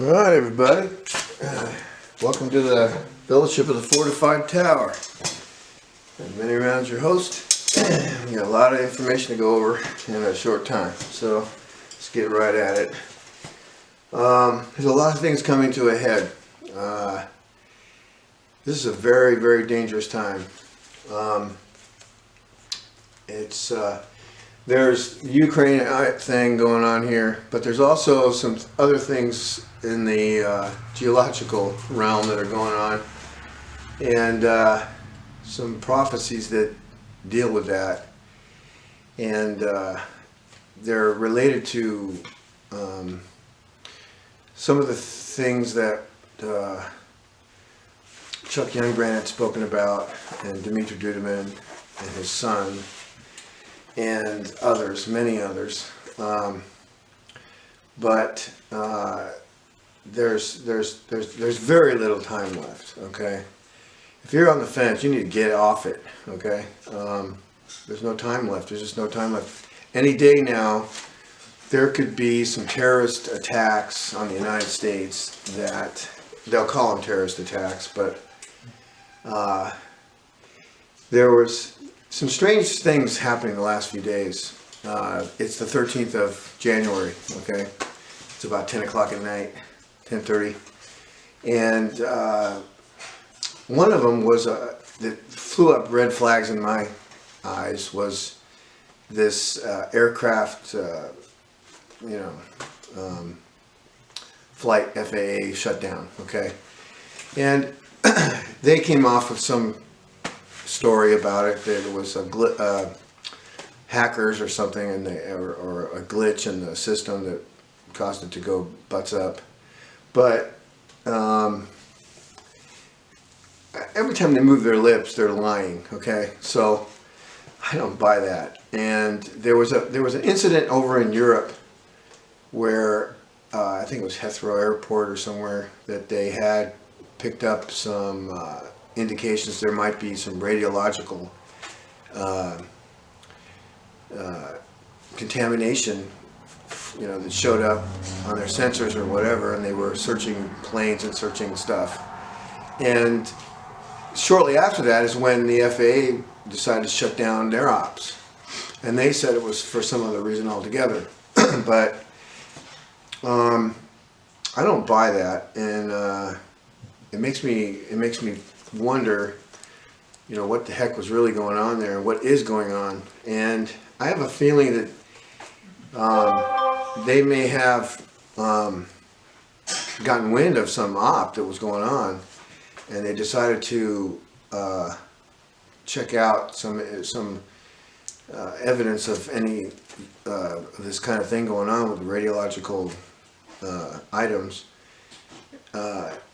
All right, everybody. Welcome to the Fellowship of the Fortified Tower. I'm Vinny Rounds, your host. We got a lot of information to go over in a short time, so let's get right at it. There's a lot of things coming to a head. This is a very, very dangerous time. There's the Ukraine thing going on here, but there's also some other things in the geological realm that are going on, and some prophecies that deal with that, and they're related to some of the things that Chuck Youngbrand had spoken about, and Dimitri Duduman and his son, and others, many others. But there's very little time left. Okay, if you're on the fence, you need to get off it. Okay, there's no time left. There's just no time left. Any day now, there could be some terrorist attacks on the United States that they'll call them terrorist attacks, but there was some strange things happening the last few days. It's the 13th of January, okay? It's about 10 o'clock at night, 10:30. And one of them was, that flew up red flags in my eyes, was this aircraft, flight FAA shutdown, okay? And they came off with some story about it, that it was hackers or something, and or a glitch in the system that caused it to go butts up. But every time they move their lips, they're lying. Okay, so I don't buy that. And there was an incident over in Europe where I think it was Heathrow Airport or somewhere, that they had picked up some indications there might be some radiological contamination, that showed up on their sensors or whatever, and they were searching planes and searching stuff. And shortly after that is when the FAA decided to shut down their ops, and they said it was for some other reason altogether. But I don't buy that, and it makes me wonder, what the heck was really going on there, and what is going on. And I have a feeling that they may have gotten wind of some op that was going on, and they decided to check out some evidence of any this kind of thing going on with the radiological items.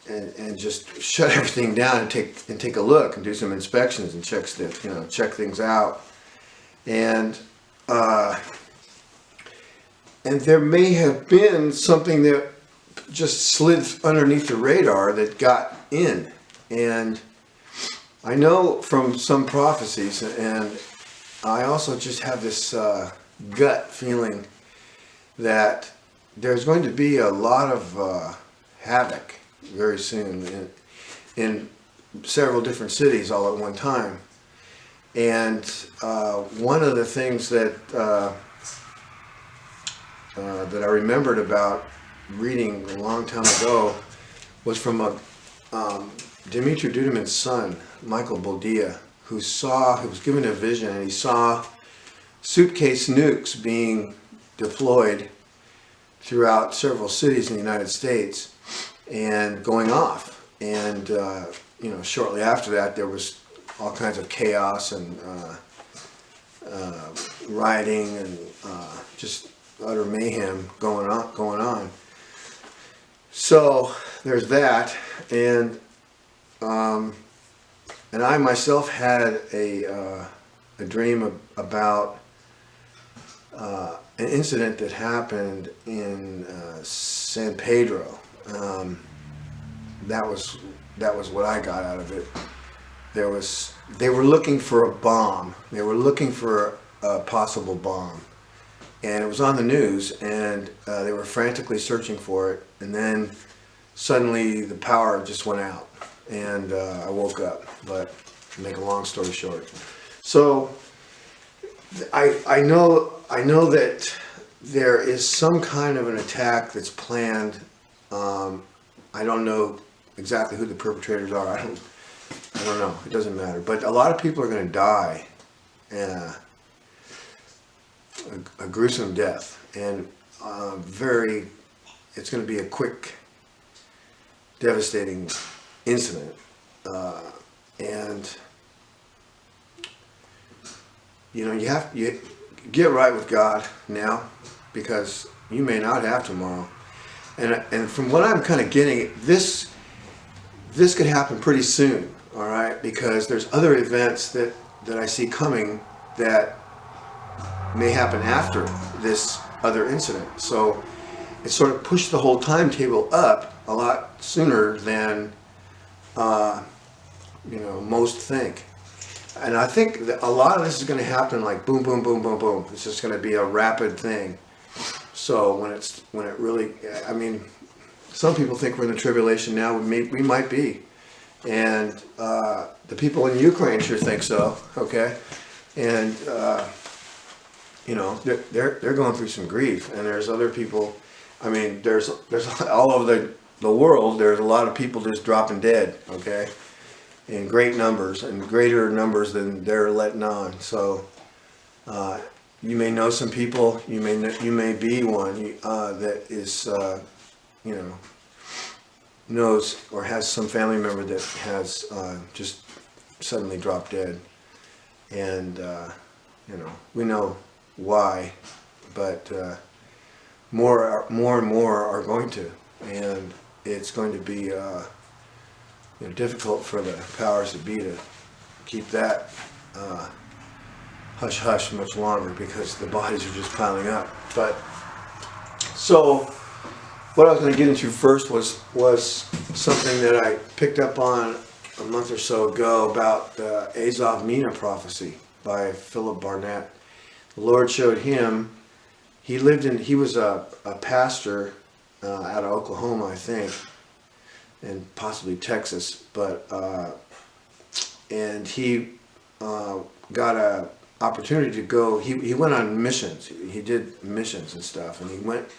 And just shut everything down and take a look and do some inspections and check things out, and there may have been something that just slid underneath the radar that got in. And I know from some prophecies, and I also just have this gut feeling that there's going to be a lot of havoc very soon in several different cities all at one time. And one of the things that that I remembered about reading a long time ago was from Dimitri Duduman's son, Michael Bodia, who was given a vision, and he saw suitcase nukes being deployed throughout several cities in the United States and going off. And shortly after that, there was all kinds of chaos and rioting and just utter mayhem going on. So there's that, and I myself had a dream about an incident that happened in San Pedro. That was what I got out of it. They were looking for a bomb. They were looking for a possible bomb, and it was on the news, and they were frantically searching for it. And then suddenly the power just went out, and I woke up. But to make a long story short, so I know that there is some kind of an attack that's planned. I don't know exactly who the perpetrators are. I don't know. It doesn't matter. But a lot of people are going to die a gruesome death, and it's going to be a quick, devastating incident, and you get right with God now, because you may not have tomorrow, and from what I'm kind of getting, this could happen pretty soon, all right, because there's other events that I see coming that may happen after this other incident. So it sort of pushed the whole timetable up a lot sooner than most think. And I think that a lot of this is going to happen like boom, boom, boom, boom, boom. It's just going to be a rapid thing. So when it really, I mean, some people think we're in the tribulation now. We might be, and the people in Ukraine sure think so. Okay, and they're going through some grief, and there's other people. I mean, there's all over the world. There's a lot of people just dropping dead. Okay, in great numbers, and greater numbers than they're letting on. So you may know some people. You may be one that is knows or has some family member that has just suddenly dropped dead, and we know why, but more and more are going to, and it's going to be difficult for the powers that be to keep that hush hush much longer, because the bodies are just piling up. But so what I was going to get into first was something that I picked up on a month or so ago about the Azov Mina prophecy by Philip Barnett. The Lord showed him. He was a pastor out of Oklahoma, I think, and possibly Texas, but and he got a opportunity to go. He went on missions. He did missions and stuff, and he went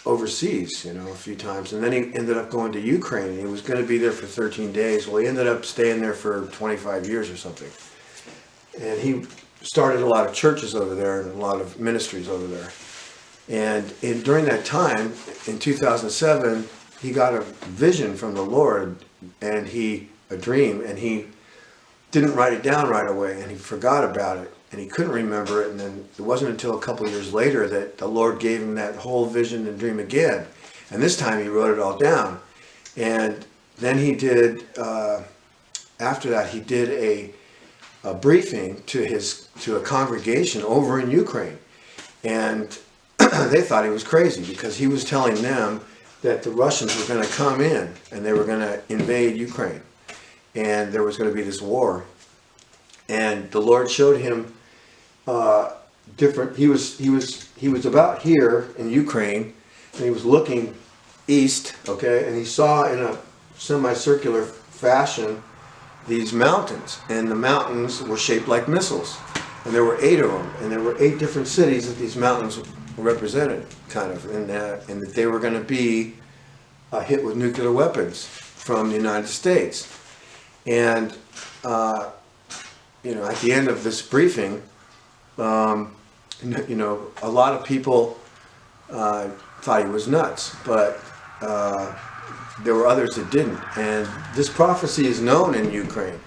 overseas, a few times, and then he ended up going to Ukraine. He was going to be there for 13 days. Well, he ended up staying there for 25 years or something, and he started a lot of churches over there and a lot of ministries over there. And during that time, in 2007, he got a vision from the Lord, and a dream, and he didn't write it down right away, and he forgot about it, and he couldn't remember it. And then it wasn't until a couple of years later that the Lord gave him that whole vision and dream again. And this time he wrote it all down. And then he did, after that, he did a briefing to a congregation over in Ukraine. And they thought he was crazy, because he was telling them that the Russians were going to come in and they were going to invade Ukraine, and there was going to be this war. And the Lord showed him different. He was about here in Ukraine, and he was looking east, okay, and he saw in a semicircular fashion these mountains, and the mountains were shaped like missiles, and there were 8 of them, and there were 8 different cities that these mountains represented, kind of, and that they were going to be hit with nuclear weapons from the United States. And at the end of this briefing, a lot of people thought he was nuts, but there were others that didn't. And this prophecy is known in Ukraine.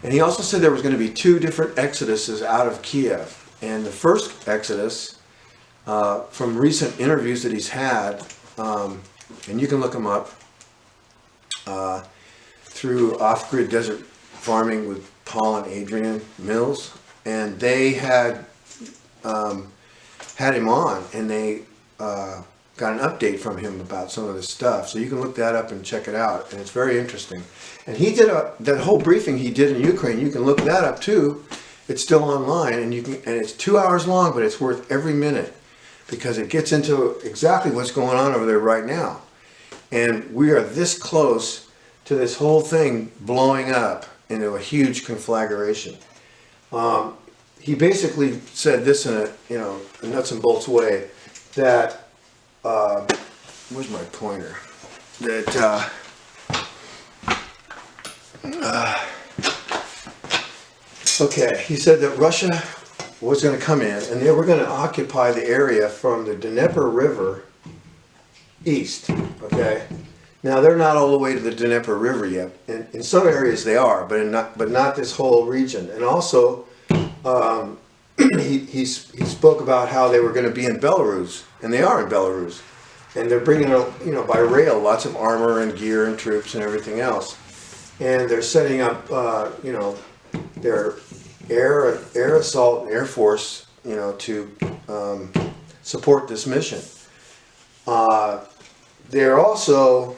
And he also said there was going to be 2 different exoduses out of Kiev. And the first exodus, from recent interviews that he's had, and you can look them up, through Off-Grid Desert Farming with Paul and Adrian Mills, and they had him on, and they got an update from him about some of this stuff. So you can look that up and check it out, and it's very interesting. And he did that whole briefing he did in Ukraine. You can look that up too. It's still online, and it's 2 hours long, but it's worth every minute, because it gets into exactly what's going on over there right now. And we are this close to this whole thing blowing up into a huge conflagration. He basically said this in a nuts and bolts way, that where's my pointer? That okay, he said that Russia was going to come in and they were going to occupy the area from the Dnieper River east. Okay, now they're not all the way to the Dnieper River yet. In some areas they are, but not this whole region. And also, he spoke about how they were going to be in Belarus, and they are in Belarus, and they're bringing by rail lots of armor and gear and troops and everything else, and they're setting up their air assault and air force to support this mission. They're also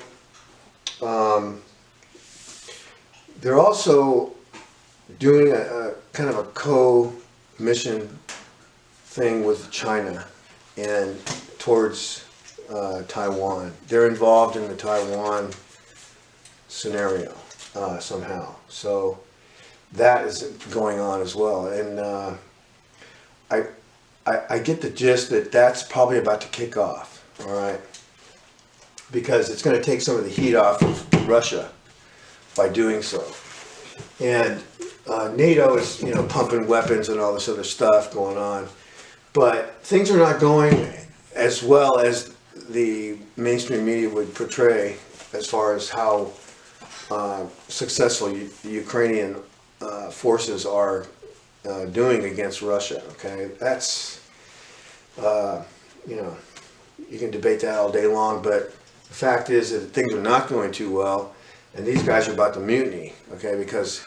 doing a kind of a co-mission thing with China and towards Taiwan. They're involved in the Taiwan scenario somehow. So that is going on as well. And I get the gist that that's probably about to kick off, all right? Because it's going to take some of the heat off of Russia by doing so. And NATO is, pumping weapons and all this other stuff going on. But things are not going as well as the mainstream media would portray as far as how successful the Ukrainian forces are doing against Russia. Okay, that's, you can debate that all day long, but the fact is that things are not going too well, and these guys are about to mutiny, okay, because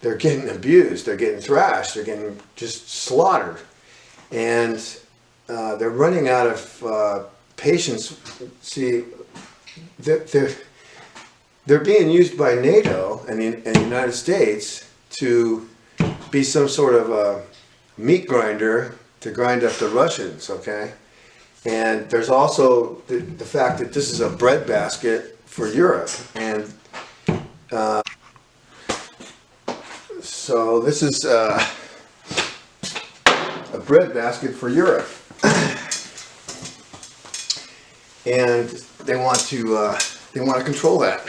they're getting abused, they're getting thrashed, they're getting just slaughtered, and they're running out of patience. See, they're being used by NATO and the United States to be some sort of a meat grinder to grind up the Russians, okay? And there's also the fact that this is a breadbasket for Europe, and so this is a breadbasket for Europe, and they want to control that.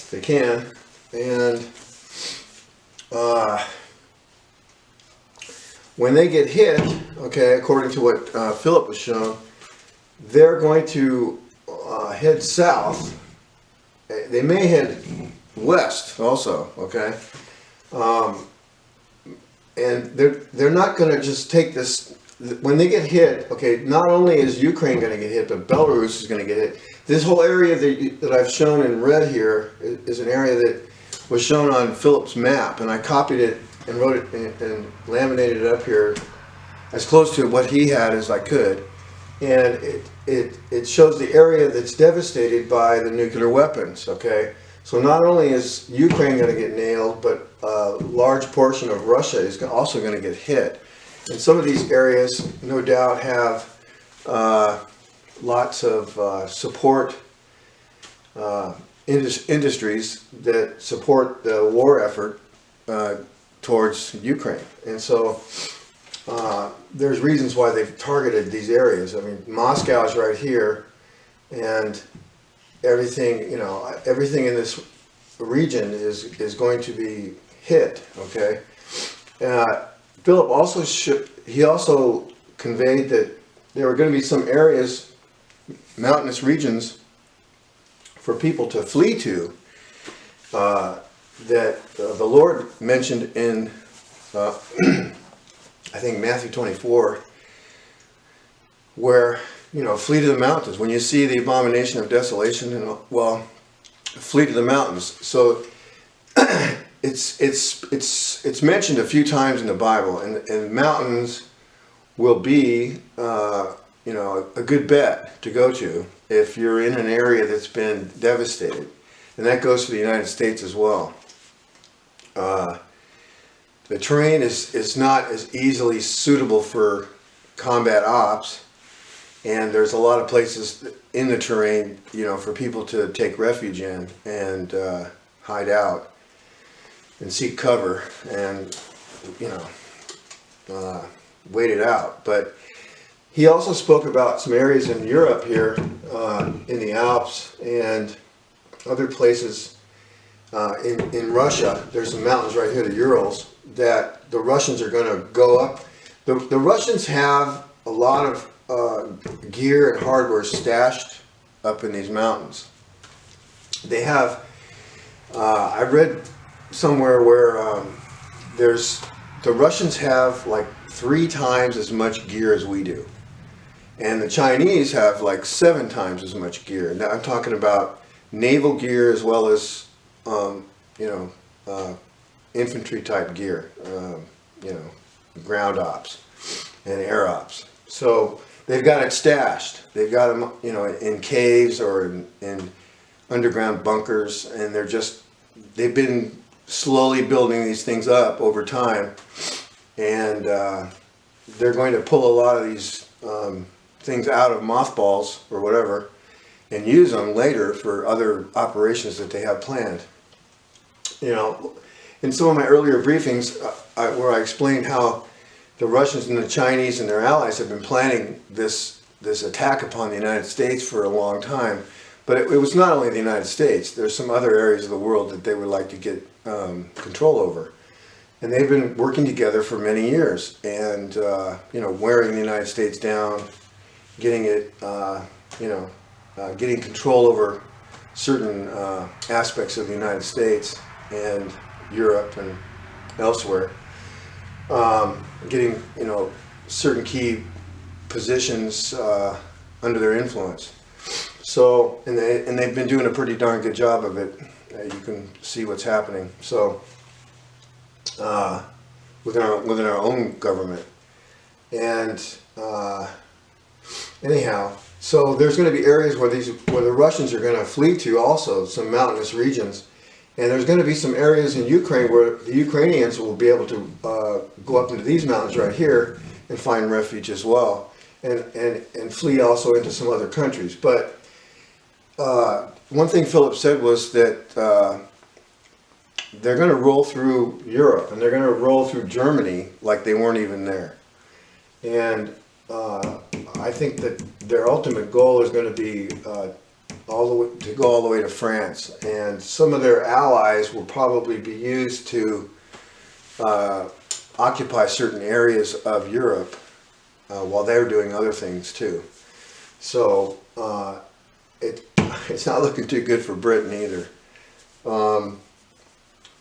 They can, and when they get hit, okay, according to what Philip was shown, they're going to head south. They may head west also, okay, and they're not going to just take this. When they get hit, okay, not only is Ukraine going to get hit, but Belarus is going to get hit. This whole area that I've shown in red here is an area that was shown on Philip's map, and I copied it and wrote it and laminated it up here as close to what he had as I could. And it shows the area that's devastated by the nuclear weapons, okay? So not only is Ukraine going to get nailed, but a large portion of Russia is also going to get hit. And some of these areas, no doubt, have lots of support industries that support the war effort towards Ukraine. And so there's reasons why they've targeted these areas. I mean, Moscow is right here, and everything in this region is going to be hit, okay? Philip also conveyed that there were going to be some areas, mountainous regions, for people to flee to, that the Lord mentioned in, I think, Matthew 24, where, flee to the mountains. When you see the abomination of desolation, flee to the mountains. So it's mentioned a few times in the Bible, and mountains will be a good bet to go to if you're in an area that's been devastated, and that goes to the United States as well. The terrain is not as easily suitable for combat ops, and there's a lot of places in the terrain, for people to take refuge in and hide out and seek cover and wait it out. But he also spoke about some areas in Europe here, in the Alps and other places. In Russia, there's some mountains right here, the Urals, that the Russians are going to go up. The Russians have a lot of gear and hardware stashed up in these mountains. They have, I read somewhere where the Russians have like 3 times as much gear as we do. And the Chinese have like 7 times as much gear. Now I'm talking about naval gear as well as infantry type gear, ground ops and air ops. So they've got it stashed. They've got them, in caves or in underground bunkers, and they've been slowly building these things up over time, and they're going to pull a lot of these things out of mothballs or whatever and use them later for other operations that they have planned. In some of my earlier briefings, where I explained how the Russians and the Chinese and their allies have been planning this attack upon the United States for a long time. But it was not only the United States. There's some other areas of the world that they would like to get control over. And they've been working together for many years, and wearing the United States down, getting it, getting control over certain aspects of the United States and Europe and elsewhere, getting certain key positions under their influence. So, and they've been doing a pretty darn good job of it. You can see what's happening. So, within our own government, and anyhow, so there's going to be areas where the Russians are going to flee to, also some mountainous regions, and there's going to be some areas in Ukraine where the Ukrainians will be able to go up into these mountains right here and find refuge as well, and flee also into some other countries. But one thing Philip said was that they're going to roll through Europe, and they're going to roll through Germany like they weren't even there. And I think that their ultimate goal is going to be go all the way to France, and some of their allies will probably be used to occupy certain areas of Europe while they're doing other things too. So it's not looking too good for Britain either.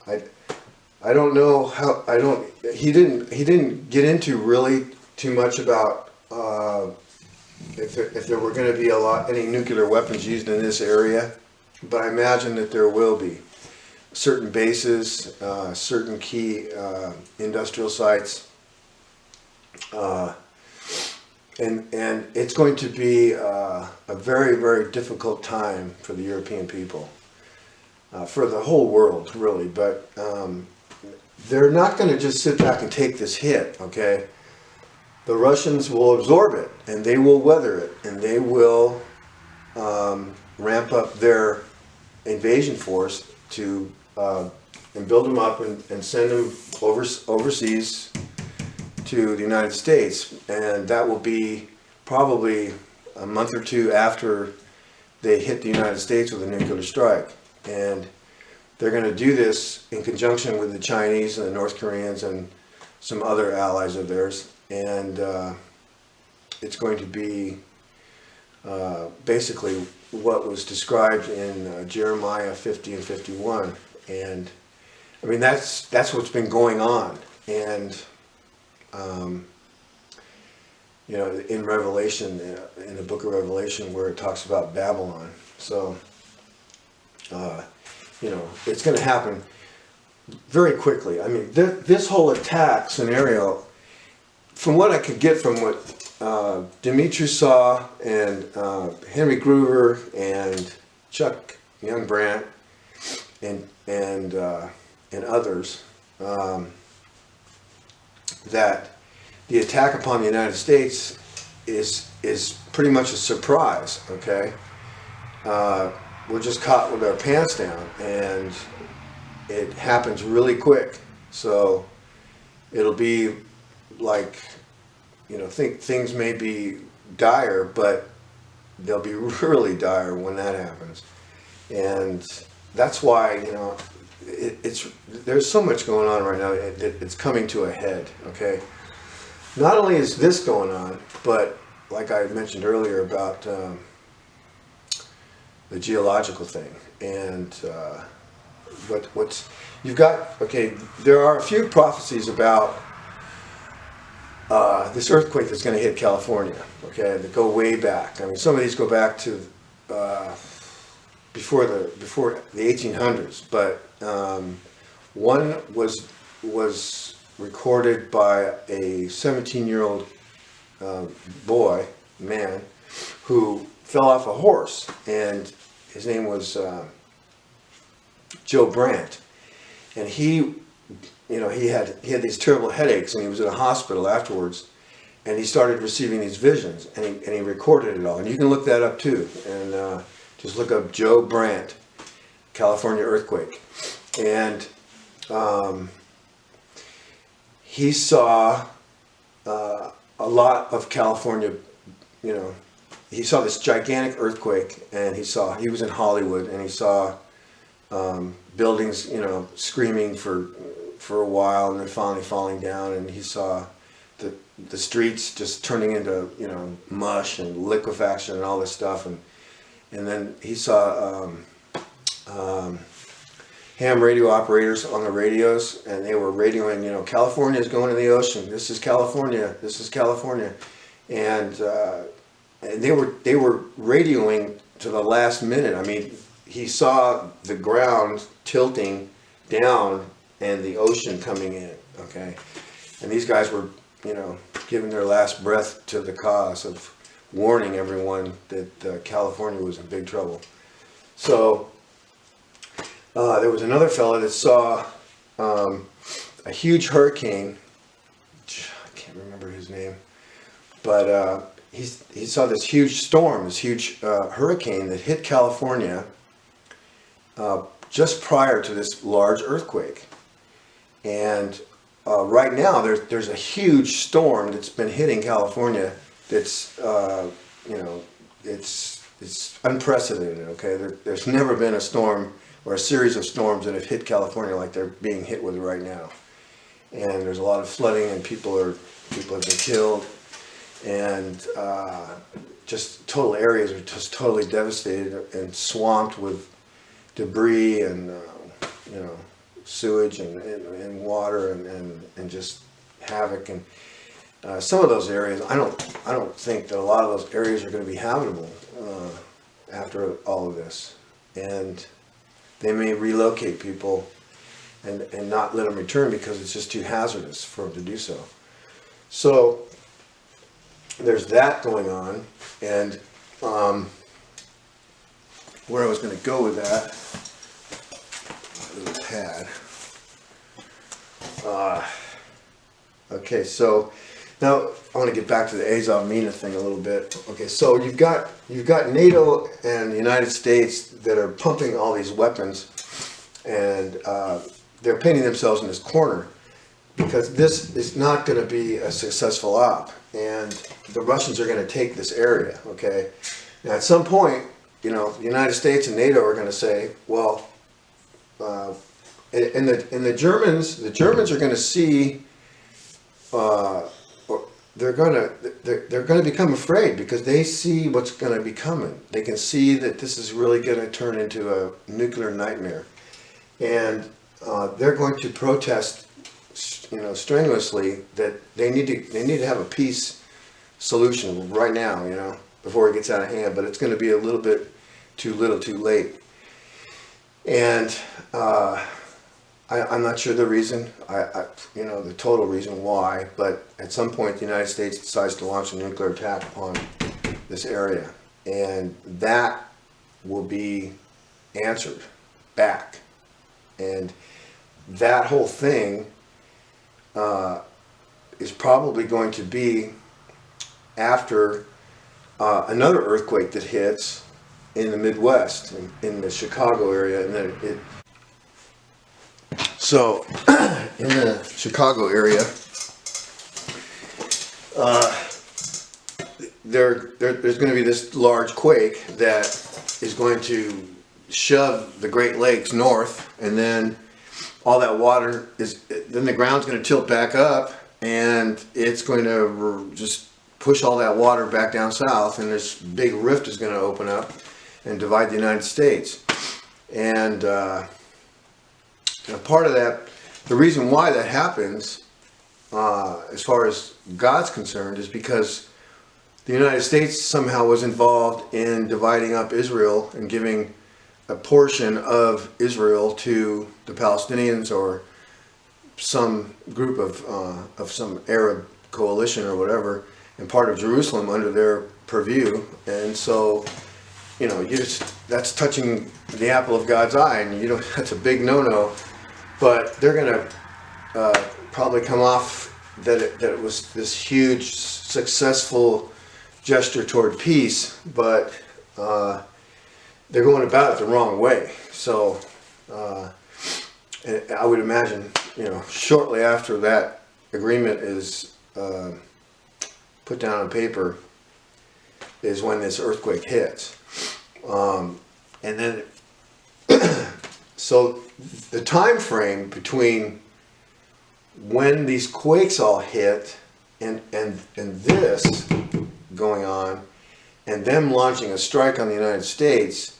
I don't know how. He didn't get into really too much about if there were going to be any nuclear weapons used in this area, but I imagine that there will be certain bases, certain key industrial sites, and it's going to be a very, very difficult time for the European people, for the whole world really. But they're not going to just sit back and take this hit, okay? The Russians will absorb it, and they will weather it, and they will ramp up their invasion force to and build them up and send them overseas to the United States. And that will be probably a month or two after they hit the United States with a nuclear strike. And they're going to do this in conjunction with the Chinese and the North Koreans and some other allies of theirs. And it's going to be basically what was described in Jeremiah 50 and 51. And I mean, that's what's been going on. And in Revelation, in the book of Revelation, where it talks about Babylon. So it's going to happen very quickly. I mean, this whole attack scenario, from what I could get from what Dimitri saw and Henry Groover and Chuck Youngbrandt and others, that the attack upon the United States is pretty much a surprise. Okay, we're just caught with our pants down, and it happens really quick. So it'll be like, things may be dire, but they'll be really dire when that happens. And that's why, there's so much going on right now. It's coming to a head. Okay, not only is this going on, but like I mentioned earlier about the geological thing, and what's you've got. Okay, there are a few prophecies about this earthquake that's going to hit California. Okay, that go way back. I mean, some of these go back to before the 1800s, but one was recorded by a 17-year-old man, who fell off a horse, and his name was Joe Brandt, and he had these terrible headaches, and he was in a hospital afterwards, and he started receiving these visions, and he recorded it all, and you can look that up too, and just look up Joe Brandt, California earthquake, and he saw a lot of California. He saw this gigantic earthquake, and he was in Hollywood, and he saw buildings, screaming for a while, and then finally falling down, and he saw the streets just turning into mush and liquefaction and all this stuff, and then he saw ham radio operators on the radios, and they were radioing, California is going to the ocean. This is California. This is California, and they were radioing to the last minute. I mean, he saw the ground tilting down and the ocean coming in. Okay, and these guys were, giving their last breath to the cause of warning everyone that California was in big trouble. So there was another fella that saw a huge hurricane. I can't remember his name, but he saw this huge storm, this huge hurricane that hit California just prior to this large earthquake. And right now there's a huge storm that's been hitting California that's it's unprecedented. Okay, there's never been a storm or a series of storms that have hit California like they're being hit with right now. And there's a lot of flooding, and people have been killed, and just total areas are just totally devastated and swamped with debris and sewage and water and just havoc. And some of those areas, I don't think that a lot of those areas are going to be habitable after all of this, and they may relocate people and not let them return because it's just too hazardous for them to do so. So there's that going on, and where I was going to go with that little pad. Okay, so now I want to get back to the Azov Mina thing a little bit. Okay, so you've got NATO and the United States that are pumping all these weapons, and they're painting themselves in this corner because this is not going to be a successful op, and the Russians are going to take this area. Okay, now at some point, the United States and NATO are going to say, well, and the Germans are going to see. They're going to become afraid because they see what's going to be coming. They can see that this is really going to turn into a nuclear nightmare, and they're going to protest, strenuously that they need to have a peace solution right now, before it gets out of hand. But it's going to be a little bit too little, too late, and I'm not sure the reason, the total reason why, but at some point the United States decides to launch a nuclear attack upon this area, and that will be answered back. And that whole thing is probably going to be after another earthquake that hits in the Midwest, in the Chicago area, and then so in the Chicago area, there's going to be this large quake that is going to shove the Great Lakes north, and then all that water then the ground's going to tilt back up, and it's going to just push all that water back down south, and this big rift is going to open up and divide the United States. And part of that, the reason why that happens, as far as God's concerned, is because the United States somehow was involved in dividing up Israel and giving a portion of Israel to the Palestinians or some group of some Arab coalition or whatever, and part of Jerusalem under their purview. And so, that's touching the apple of God's eye, and that's a big no-no. But they're going to probably come off that it was this huge, successful gesture toward peace, but they're going about it the wrong way. So I would imagine, shortly after that agreement is put down on paper is when this earthquake hits. And then, so the time frame between when these quakes all hit and this going on and them launching a strike on the United States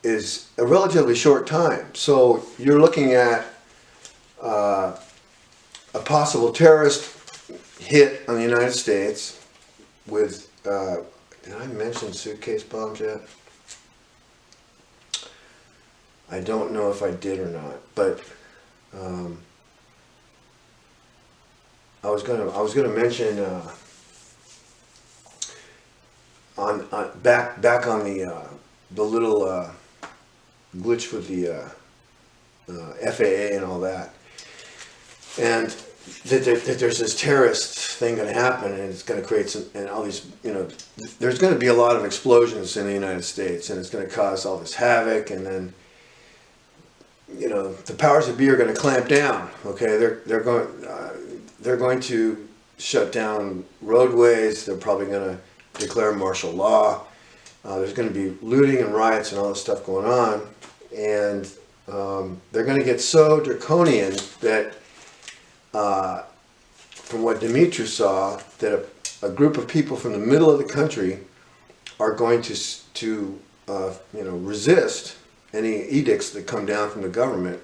is a relatively short time. So you're looking at a possible terrorist hit on the United States with, did I mention suitcase bombs yet? I don't know if I did or not, but I was gonna mention back on the little glitch with the FAA and all that, and that there's this terrorist thing going to happen, and it's going to create some, and all these, there's going to be a lot of explosions in the United States, and it's going to cause all this havoc, and then the powers that be are going to clamp down. Okay, they're going to shut down roadways. They're probably going to declare martial law. There's going to be looting and riots and all this stuff going on, and they're going to get so draconian that, from what Dimitri saw, that a group of people from the middle of the country are going to resist any edicts that come down from the government,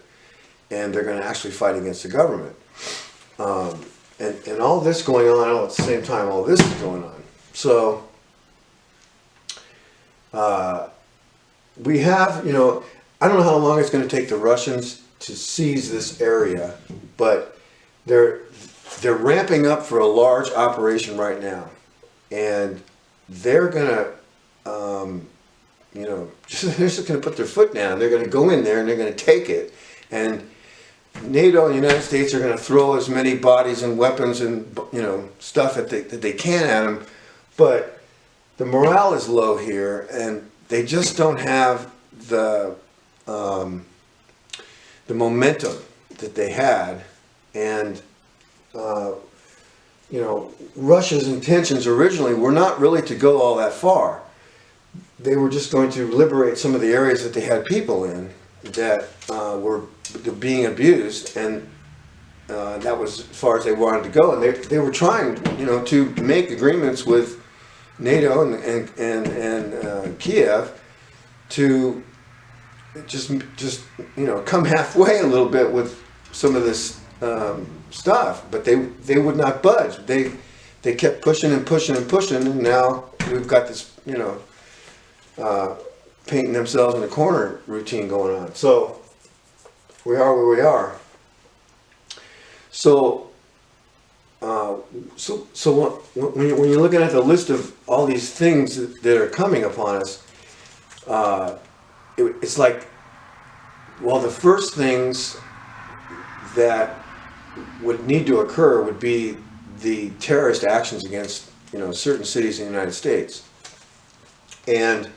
and they're going to actually fight against the government. And all this going on all at the same time, all this is going on. So we have, I don't know how long it's going to take the Russians to seize this area, but they're ramping up for a large operation right now, and they're gonna, they're just gonna put their foot down. They're gonna go in there and they're gonna take it, and NATO and the United States are gonna throw as many bodies and weapons and stuff that they can at them, but the morale is low here, and they just don't have the momentum that they had. And Russia's intentions originally were not really to go all that far. They were just going to liberate some of the areas that they had people in that were being abused, and that was as far as they wanted to go. And they were trying, to make agreements with NATO and Kiev to just come halfway a little bit with some of this stuff, but they would not budge. They kept pushing and pushing and pushing, and now we've got this painting themselves in the corner routine going on. So we are where we are. So when you're looking at the list of all these things that are coming upon us, it's like, well, the first things that would need to occur would be the terrorist actions against certain cities in the United States. And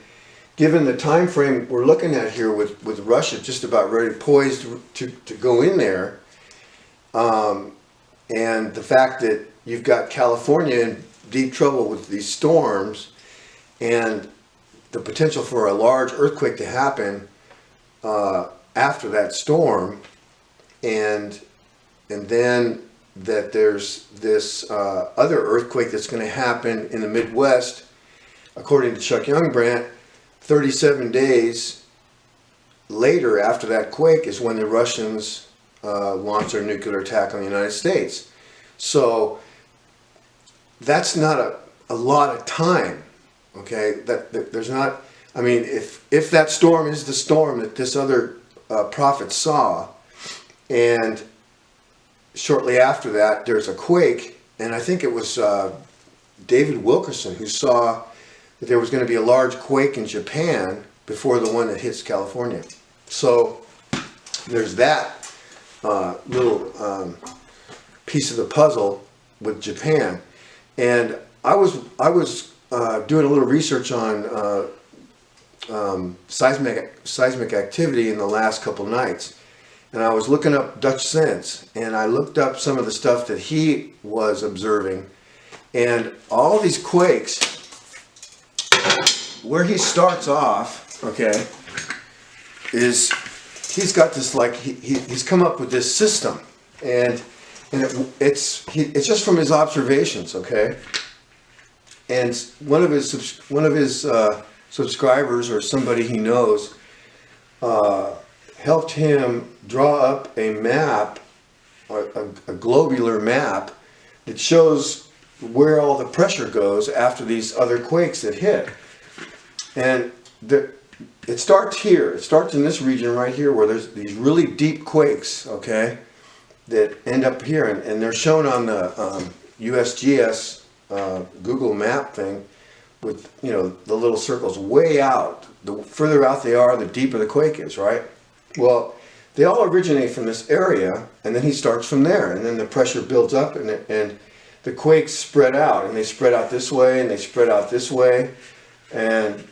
given the time frame we're looking at here with Russia just about ready, poised to go in there, and the fact that you've got California in deep trouble with these storms, and the potential for a large earthquake to happen after that storm, and then that there's this other earthquake that's going to happen in the Midwest, according to Chuck Youngbrandt, 37 days later after that quake is when the Russians launched their nuclear attack on the United States. So that's not a lot of time, okay? That there's not, I mean, if that storm is the storm that this other prophet saw, and shortly after that there's a quake, and I think it was David Wilkerson who saw that there was going to be a large quake in Japan before the one that hits California. So there's that little piece of the puzzle with Japan. And I was doing a little research on seismic activity in the last couple nights, and I was looking up Dutch Sense, and I looked up some of the stuff that he was observing, and all these quakes, where he starts off, okay, is he's got this, like, he's come up with this system, and it's just from his observations, okay. And one of his subscribers, or somebody he knows, helped him draw up a map, a globular map that shows where all the pressure goes after these other quakes that hit. And it starts here. It starts in this region right here, where there's these really deep quakes, okay, that end up here, and they're shown on the USGS Google map thing, with, you know, the little circles way out. The further out they are, the deeper the quake is, right? Well, they all originate from this area, and then he starts from there, and then the pressure builds up, and the quakes spread out, and they spread out this way, and they spread out this way, and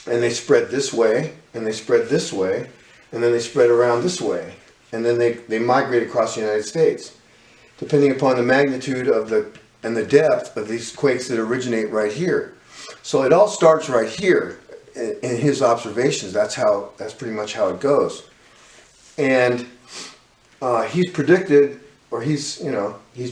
they spread this way, and they spread this way, and then they spread around this way, and then they migrate across the United States, depending upon the magnitude of and the depth of these quakes that originate right here. So it all starts right here in his observations. That's pretty much how it goes. And he's predicted, or he's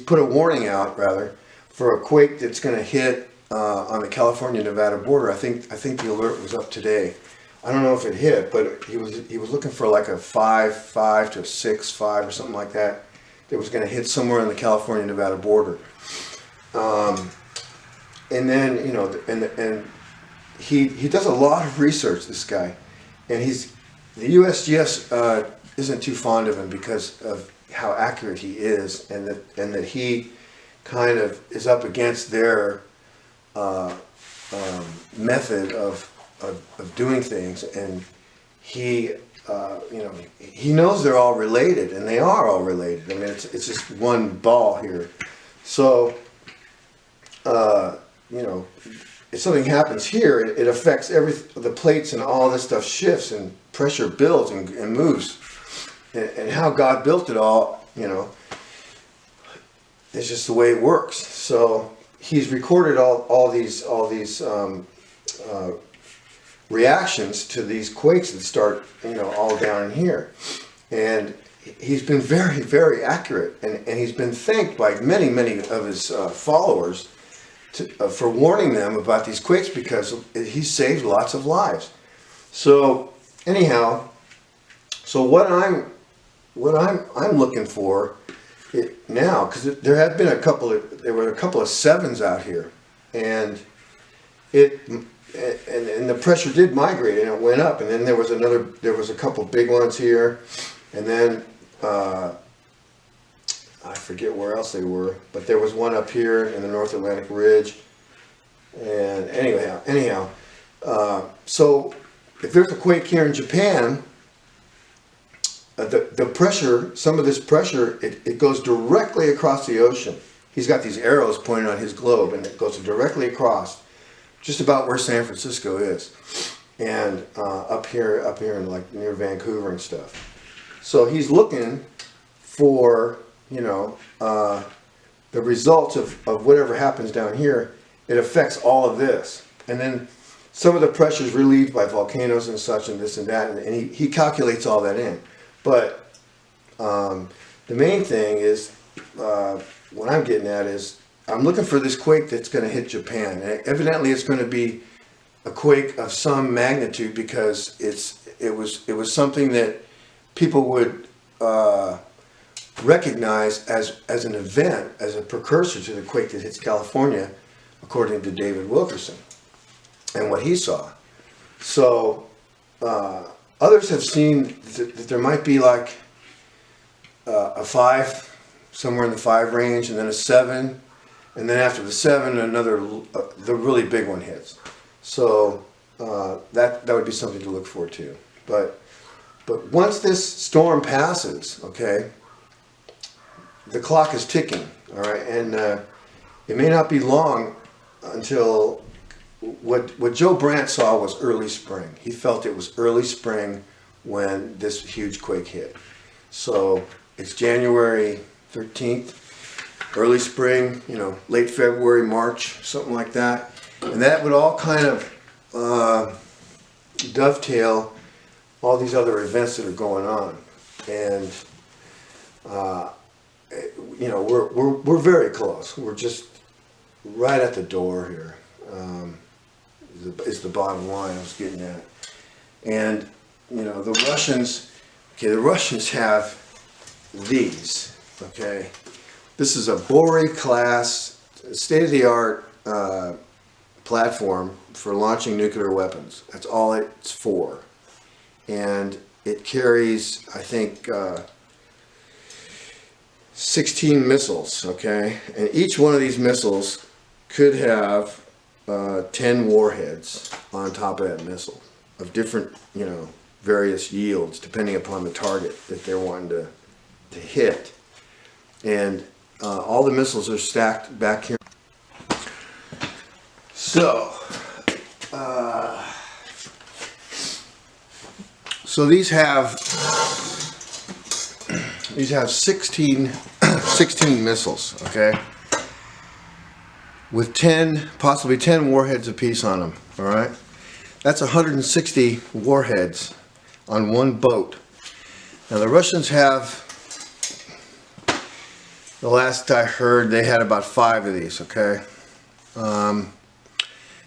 put a warning out, rather, for a quake that's going to hit on the California-Nevada border. I think the alert was up today. I don't know if it hit, but he was looking for like a 5.5 to a 6.5 or something like that. That was going to hit somewhere on the California-Nevada border. And then, and he does a lot of research, this guy, and the USGS isn't too fond of him because of how accurate he is, and that he kind of is up against their method of doing things, and he knows they're all related, and they are all related. I mean, it's just one ball here. So if something happens here, it affects the plates, and all this stuff shifts, and pressure builds and moves. And how God built it all, it's just the way it works. So he's recorded all these reactions to these quakes that start, all down in here. And he's been very, very accurate, and he's been thanked by many, many of his followers for warning them about these quakes, because he saved lots of lives. So anyhow, what I'm looking for now, because there were a couple of 7s out here, and the pressure did migrate, and it went up, and then there was a couple big ones here, and then I forget where else they were, but there was one up here in the North Atlantic Ridge. And anyhow, so if there's a quake here in Japan, the pressure, some of this pressure, it goes directly across the ocean, he's got these arrows pointing on his globe, and it goes directly across just about where San Francisco is, and up here in like near Vancouver and stuff. So he's looking for, you know, the results of whatever happens down here. It affects all of this, and then some of the pressure is relieved by volcanoes and such, and this and that, and he calculates all that in. But the main thing is, what I'm getting at is, I'm looking for this quake that's going to hit Japan. And evidently, it's going to be a quake of some magnitude, because it was something that people would recognize as an event, as a precursor to the quake that hits California, according to David Wilkerson and what he saw. So others have seen that there might be like a 5, somewhere in the 5 range, and then a 7, and then after the 7, another the really big one hits. So that would be something to look for too. But once this storm passes, okay, the clock is ticking, all right, and it may not be long until what Joe Brandt saw was early spring. He felt it was early spring when this huge quake hit. So it's January 13th, early spring, you know, late February, March, something like that. And that would all kind of dovetail all these other events that are going on. And you know, we're very close. We're just right at the door here. Is the bottom line I was getting at. And you know, the Russians have these. Okay, this is a Bory class, state-of-the-art platform for launching nuclear weapons. That's all it's for, and it carries, I think, 16 missiles. Okay, and each one of these missiles could have 10 warheads on top of that missile, of different, you know, various yields depending upon the target that they're wanting to hit. And all the missiles are stacked back here. So these have 16 missiles, okay, with 10, possibly 10 warheads apiece on them. All right, that's 160 warheads on one boat. Now the Russians have, the last I heard, they had about 5 of these. Okay,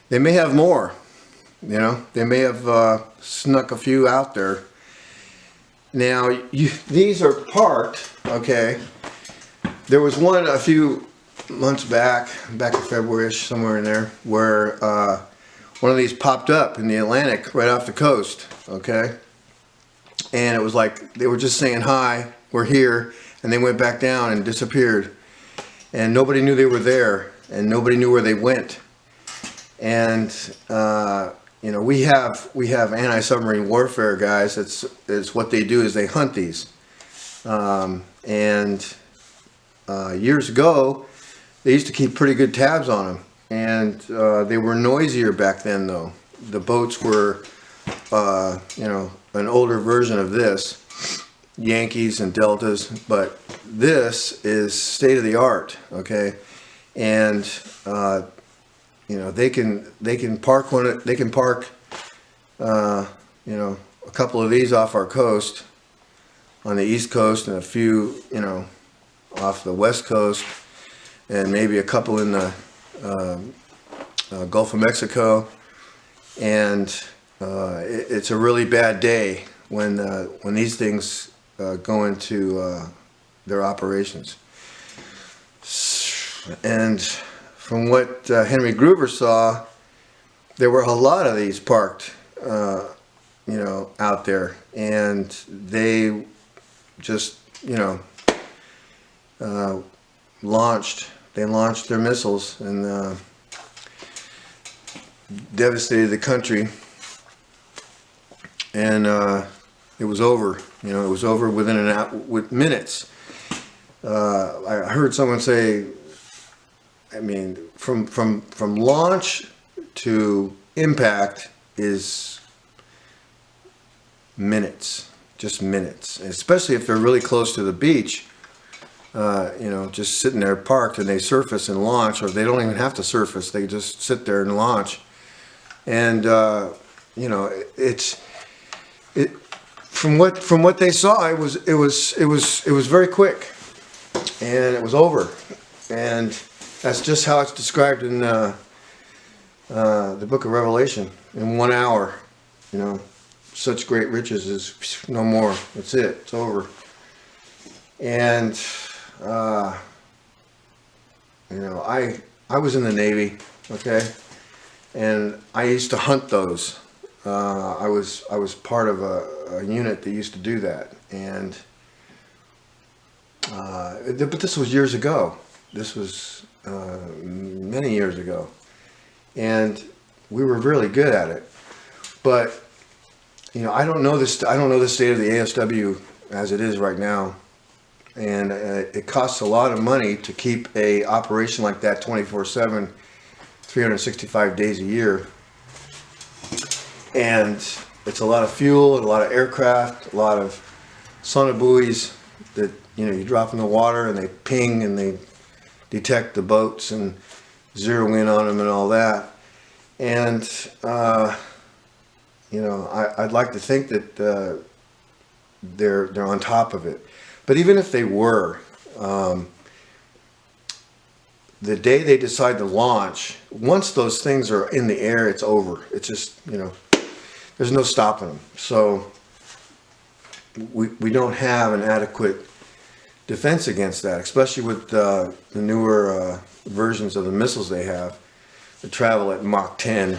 they may have more. You know, they may have snuck a few out there. Now these are parked. Okay, there was one a few months back in February-ish, somewhere in there, where one of these popped up in the Atlantic right off the coast. Okay, and it was like they were just saying hi, we're here, and they went back down and disappeared, and nobody knew they were there, and nobody knew where they went. And you know, we have anti-submarine warfare guys. It's what they do is they hunt these. And years ago, they used to keep pretty good tabs on them, and they were noisier back then. Though the boats were, you know, an older version of this, Yankees and Deltas, but this is state of the art. Okay, and you know, they can park one. They can park, you know, a couple of these off our coast, on the East Coast, and a few, you know, off the West Coast, and maybe a couple in the Gulf of Mexico. And it's a really bad day when these things go into their operations. And from what Henry Gruver saw, there were a lot of these parked, you know, out there, and they just, you know, launched their missiles and devastated the country, and it was over. You know, it was over within with minutes. I heard someone say I mean, from launch to impact is minutes, just minutes. And especially if they're really close to the beach, you know, just sitting there parked and they surface and launch, or they don't even have to surface, they just sit there and launch. And you know, from what they saw, it was very quick, and it was over. And that's just how it's described in the book of Revelation. In 1 hour, you know, such great riches is no more. That's it. It's over. And you know, I was in the Navy, okay, and I used to hunt those. I was part of a unit that used to do that, and but this was years ago. This was many years ago, and we were really good at it. But you know, I don't know the state of the ASW as it is right now, and it costs a lot of money to keep a operation like that 24/7, 365 days a year, and it's a lot of fuel, a lot of aircraft, a lot of sonobuoys that, you know, you drop in the water and they ping and they detect the boats and zero in on them and all that. And you know, I'd like to think that they're on top of it. But even if they were, the day they decide to launch, once those things are in the air, it's over. It's just, you know, there's no stopping them. So we don't have an adequate defense against that, especially with the newer versions of the missiles they have that travel at Mach 10.